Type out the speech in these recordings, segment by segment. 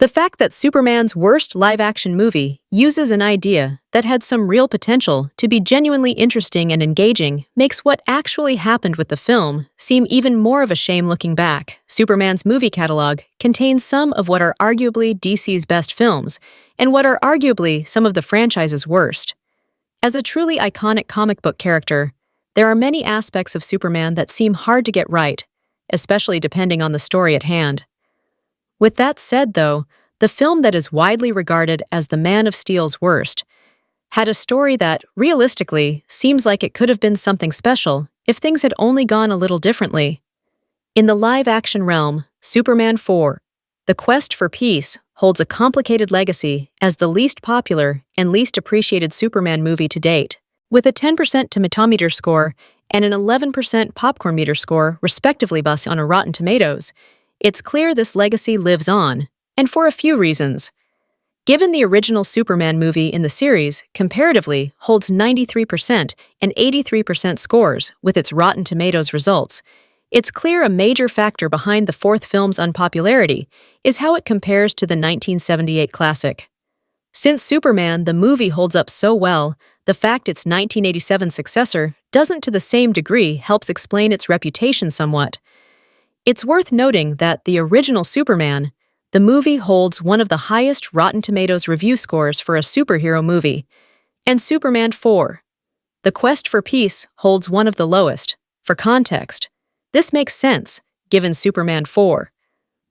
The fact that Superman's worst live-action movie uses an idea that had some real potential to be genuinely interesting and engaging makes what actually happened with the film seem even more of a shame looking back. Superman's movie catalog contains some of what are arguably DC's best films, and what are arguably some of the franchise's worst. As a truly iconic comic book character, there are many aspects of Superman that seem hard to get right, especially depending on the story at hand. With that said, though, the film that is widely regarded as the Man of Steel's worst had a story that, realistically, seems like it could have been something special if things had only gone a little differently. In the live-action realm, Superman 4: The Quest for Peace holds a complicated legacy as the least popular and least appreciated Superman movie to date. With a 10% Tomatometer score and an 11% Popcorn Meter score, respectively, on a Rotten Tomatoes, it's clear this legacy lives on, and for a few reasons. Given the original Superman movie in the series, comparatively, holds 93% and 83% scores with its Rotten Tomatoes results, it's clear a major factor behind the fourth film's unpopularity is how it compares to the 1978 classic. Since Superman the movie holds up so well, the fact its 1987 successor doesn't to the same degree helps explain its reputation somewhat. It's worth noting that the original Superman, the movie holds one of the highest Rotten Tomatoes review scores for a superhero movie, and Superman 4: The Quest for Peace holds one of the lowest. For context, this makes sense, given Superman 4: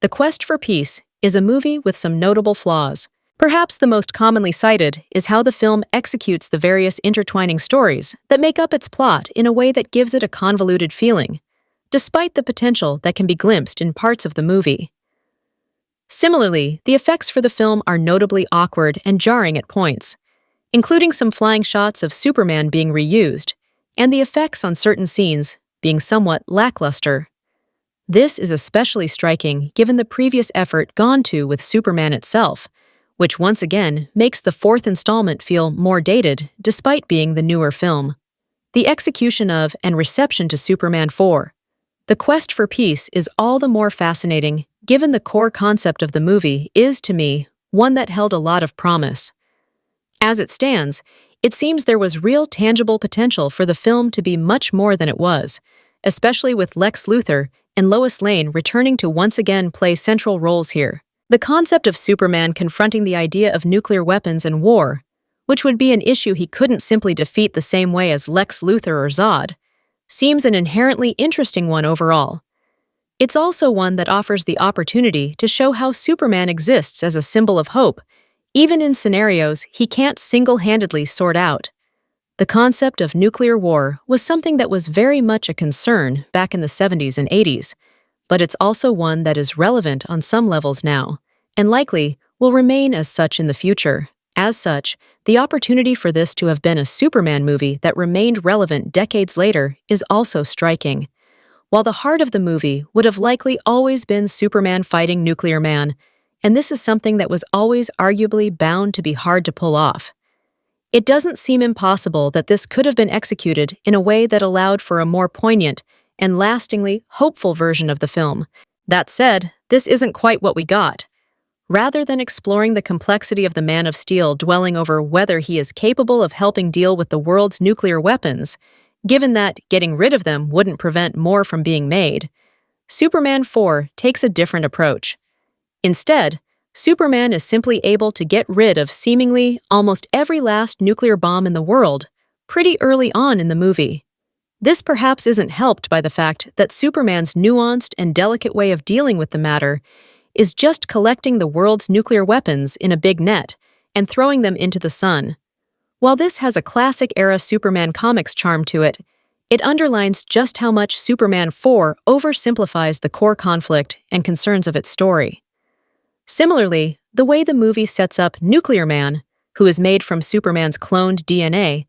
The Quest for Peace is a movie with some notable flaws. Perhaps the most commonly cited is how the film executes the various intertwining stories that make up its plot in a way that gives it a convoluted feeling, despite the potential that can be glimpsed in parts of the movie. Similarly, the effects for the film are notably awkward and jarring at points, including some flying shots of Superman being reused, and the effects on certain scenes being somewhat lackluster. This is especially striking given the previous effort gone to with Superman itself, which once again makes the fourth installment feel more dated despite being the newer film. The execution of and reception to Superman 4: The Quest for Peace is all the more fascinating, given the core concept of the movie is, to me, one that held a lot of promise. As it stands, it seems there was real tangible potential for the film to be much more than it was, especially with Lex Luthor and Lois Lane returning to once again play central roles here. The concept of Superman confronting the idea of nuclear weapons and war, which would be an issue he couldn't simply defeat the same way as Lex Luthor or Zod, seems an inherently interesting one overall. It's also one that offers the opportunity to show how Superman exists as a symbol of hope, even in scenarios he can't single-handedly sort out. The concept of nuclear war was something that was very much a concern back in the 70s and 80s, but it's also one that is relevant on some levels now, and likely will remain as such in the future. As such, the opportunity for this to have been a Superman movie that remained relevant decades later is also striking. While the heart of the movie would have likely always been Superman fighting Nuclear Man, and this is something that was always arguably bound to be hard to pull off, it doesn't seem impossible that this could have been executed in a way that allowed for a more poignant and lastingly hopeful version of the film. That said, this isn't quite what we got. Rather than exploring the complexity of the Man of Steel dwelling over whether he is capable of helping deal with the world's nuclear weapons, given that getting rid of them wouldn't prevent more from being made, Superman 4 takes a different approach. Instead, Superman is simply able to get rid of seemingly almost every last nuclear bomb in the world pretty early on in the movie. This perhaps isn't helped by the fact that Superman's nuanced and delicate way of dealing with the matter is just collecting the world's nuclear weapons in a big net and throwing them into the sun. While this has a classic-era Superman comics charm to it, it underlines just how much Superman 4 oversimplifies the core conflict and concerns of its story. Similarly, the way the movie sets up Nuclear Man, who is made from Superman's cloned DNA,